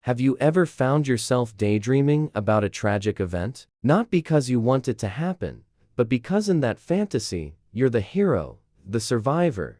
Have you ever found yourself daydreaming about a tragic event? Not because you want it to happen, but because in that fantasy, you're the hero, the survivor,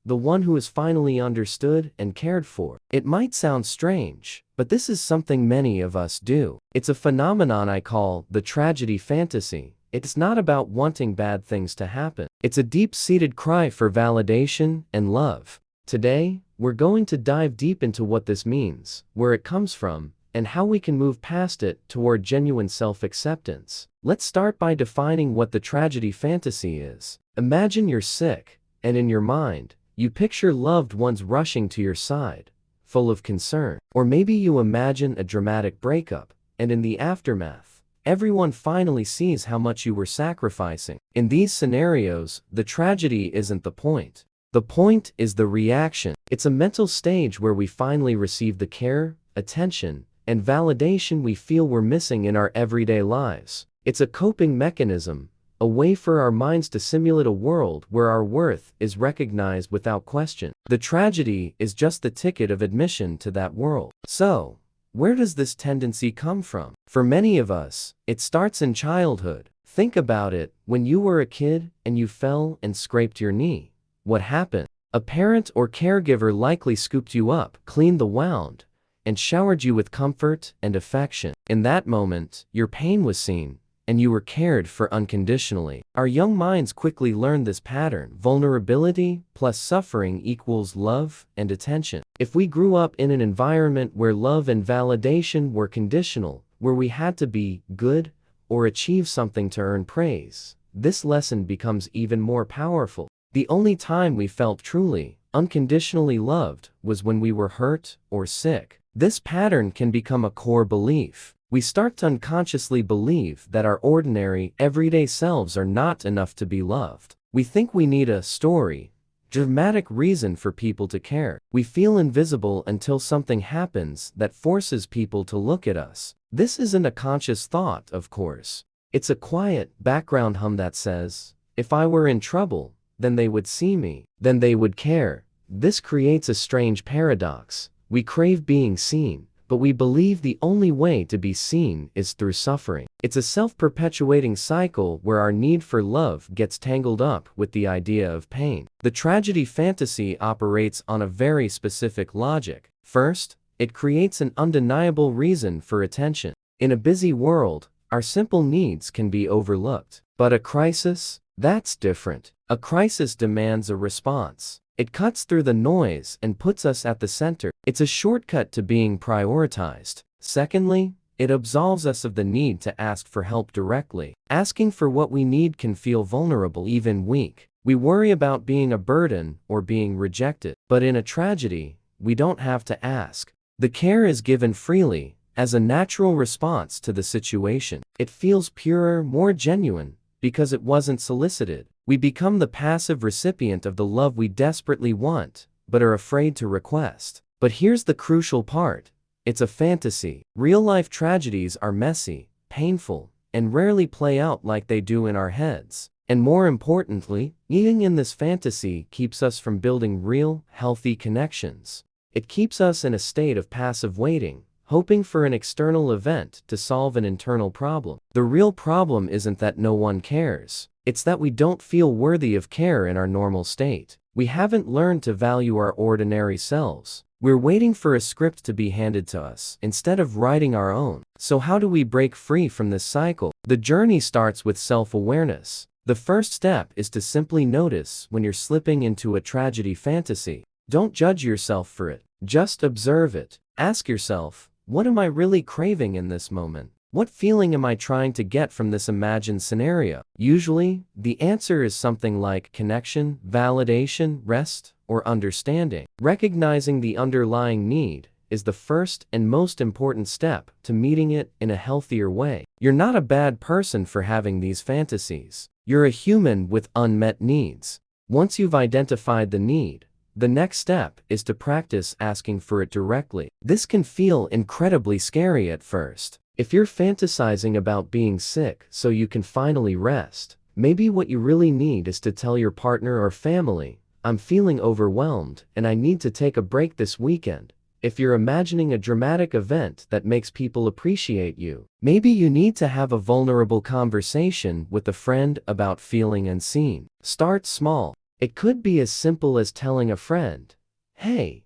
the one who is finally understood and cared for. It might sound strange, but this is something many of us do. It's a phenomenon I call the tragedy fantasy. It's not about wanting bad things to happen. It's a deep-seated cry for validation and love. Today, we're going to dive deep into what this means, where it comes from, and how we can move past it toward genuine self-acceptance. Let's start by defining what the tragedy fantasy is. Imagine you're sick, and in your mind, you picture loved ones rushing to your side, full of concern. Or maybe you imagine a dramatic breakup, and in the aftermath, everyone finally sees how much you were sacrificing. In these scenarios, the tragedy isn't the point. The point is the reaction. It's a mental stage where we finally receive the care, attention, and validation we feel we're missing in our everyday lives. It's a coping mechanism, a way for our minds to simulate a world where our worth is recognized without question. The tragedy is just the ticket of admission to that world. So, where does this tendency come from? For many of us, it starts in childhood. Think about it. When you were a kid and you fell and scraped your knee, what happened? A parent or caregiver likely scooped you up, cleaned the wound, and showered you with comfort and affection. In that moment, your pain was seen, and you were cared for unconditionally. Our young minds quickly learn this pattern. Vulnerability plus suffering equals love and attention. If we grew up in an environment where love and validation were conditional, where we had to be good or achieve something to earn praise, this lesson becomes even more powerful. The only time we felt truly, unconditionally loved was when we were hurt or sick. This pattern can become a core belief. We start to unconsciously believe that our ordinary, everyday selves are not enough to be loved. We think we need a story, dramatic reason for people to care. We feel invisible until something happens that forces people to look at us. This isn't a conscious thought, of course. It's a quiet, background hum that says, if I were in trouble, then they would see me, then they would care. This creates a strange paradox. We crave being seen, but we believe the only way to be seen is through suffering. It's a self-perpetuating cycle where our need for love gets tangled up with the idea of pain. The tragedy fantasy operates on a very specific logic. First, it creates an undeniable reason for attention. In a busy world, our simple needs can be overlooked. But a crisis? That's different. A crisis demands a response. It cuts through the noise and puts us at the center. It's a shortcut to being prioritized. Secondly, it absolves us of the need to ask for help directly. Asking for what we need can feel vulnerable, even weak. We worry about being a burden or being rejected. But in a tragedy, we don't have to ask. The care is given freely, as a natural response to the situation. It feels purer, more genuine, because it wasn't solicited. We become the passive recipient of the love we desperately want, but are afraid to request. But here's the crucial part. It's a fantasy. Real-life tragedies are messy, painful, and rarely play out like they do in our heads. And more importantly, being in this fantasy keeps us from building real, healthy connections. It keeps us in a state of passive waiting, hoping for an external event to solve an internal problem. The real problem isn't that no one cares. It's that we don't feel worthy of care in our normal state. We haven't learned to value our ordinary selves. We're waiting for a script to be handed to us, instead of writing our own. So how do we break free from this cycle? The journey starts with self-awareness. The first step is to simply notice when you're slipping into a tragedy fantasy. Don't judge yourself for it. Just observe it. Ask yourself, what am I really craving in this moment? What feeling am I trying to get from this imagined scenario? Usually, the answer is something like connection, validation, rest, or understanding. Recognizing the underlying need is the first and most important step to meeting it in a healthier way. You're not a bad person for having these fantasies. You're a human with unmet needs. Once you've identified the need, the next step is to practice asking for it directly. This can feel incredibly scary at first. If you're fantasizing about being sick so you can finally rest, maybe what you really need is to tell your partner or family, I'm feeling overwhelmed and I need to take a break this weekend. if you're imagining a dramatic event that makes people appreciate you. Maybe you need to have a vulnerable conversation with a friend about feeling unseen. Start small. It could be as simple as telling a friend, "Hey,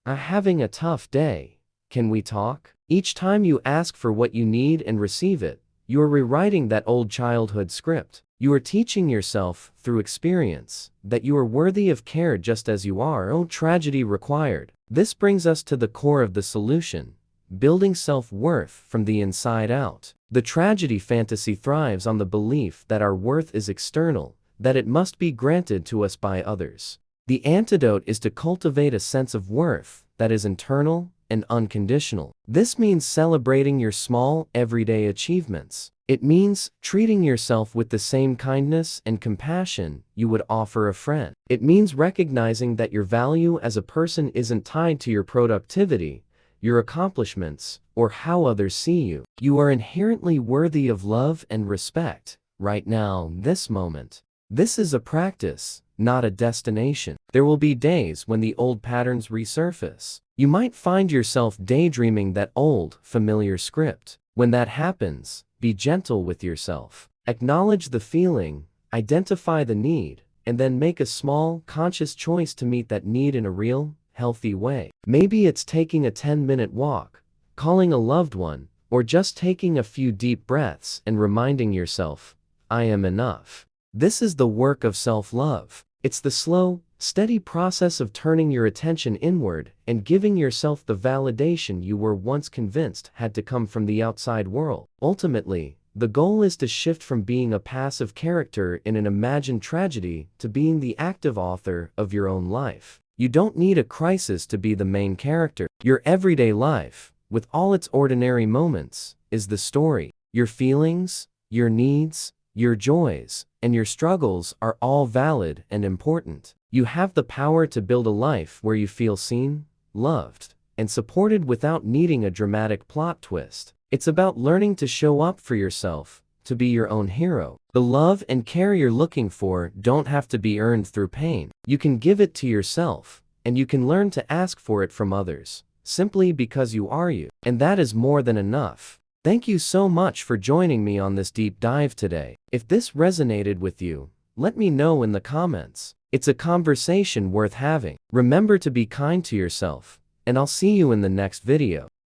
I'm having a tough day. Can we talk?" Each time you ask for what you need and receive it, you are rewriting that old childhood script. You are teaching yourself, through experience, that you are worthy of care just as you are. Oh, tragedy required. This brings us to the core of the solution: building self-worth from the inside out. The tragedy fantasy thrives on the belief that our worth is external, that it must be granted to us by others. The antidote is to cultivate a sense of worth that is internal and unconditional. This means celebrating your small, everyday achievements. It means treating yourself with the same kindness and compassion you would offer a friend. It means recognizing that your value as a person isn't tied to your productivity, your accomplishments, or how others see you. You are inherently worthy of love and respect, right now, this moment. This is a practice, not a destination. There will be days when the old patterns resurface. You might find yourself daydreaming that old, familiar script. When that happens, be gentle with yourself. Acknowledge the feeling, identify the need, and then make a small, conscious choice to meet that need in a real, healthy way. Maybe it's taking a 10-minute walk, calling a loved one, or just taking a few deep breaths and reminding yourself, "I am enough." This is the work of self-love. It's the slow, steady process of turning your attention inward and giving yourself the validation you were once convinced had to come from the outside world. Ultimately, the goal is to shift from being a passive character in an imagined tragedy to being the active author of your own life. You don't need a crisis to be the main character. Your everyday life, with all its ordinary moments, is the story. Your feelings, your needs, your joys, and your struggles are all valid and important. You have the power to build a life where you feel seen, loved, and supported without needing a dramatic plot twist. It's about learning to show up for yourself, to be your own hero. The love and care you're looking for don't have to be earned through pain. You can give it to yourself, and you can learn to ask for it from others, simply because you are you. And that is more than enough. Thank you so much for joining me on this deep dive today. If this resonated with you, let me know in the comments. It's a conversation worth having. Remember to be kind to yourself, and I'll see you in the next video.